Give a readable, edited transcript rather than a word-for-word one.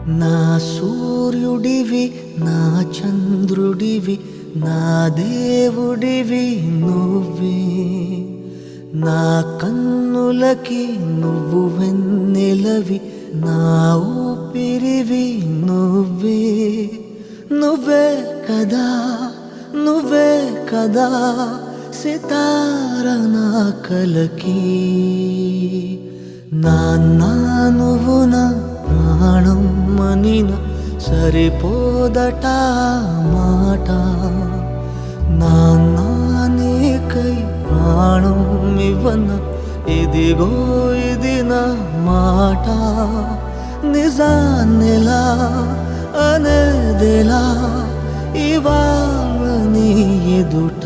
నా సూర్యుడివి నా చంద్రుడివి నా దేవుడివి నువ్వే నా కన్నులకి నువ్వు వెన్నెలవి నా ఊపిరివి నువ్వే నువ్వే కదా నువ్వే కదా సితార నా కలకి నాన్న నువ్వు నా ప్రాణం మనిన సరిపోదట మాట నాన్న నీకై ప్రాణం ఇవ్వన ఇదిగో ఇది నా మాట నిజాన్నెలా అనేదెలా ఇవాళ నీ ఎదుట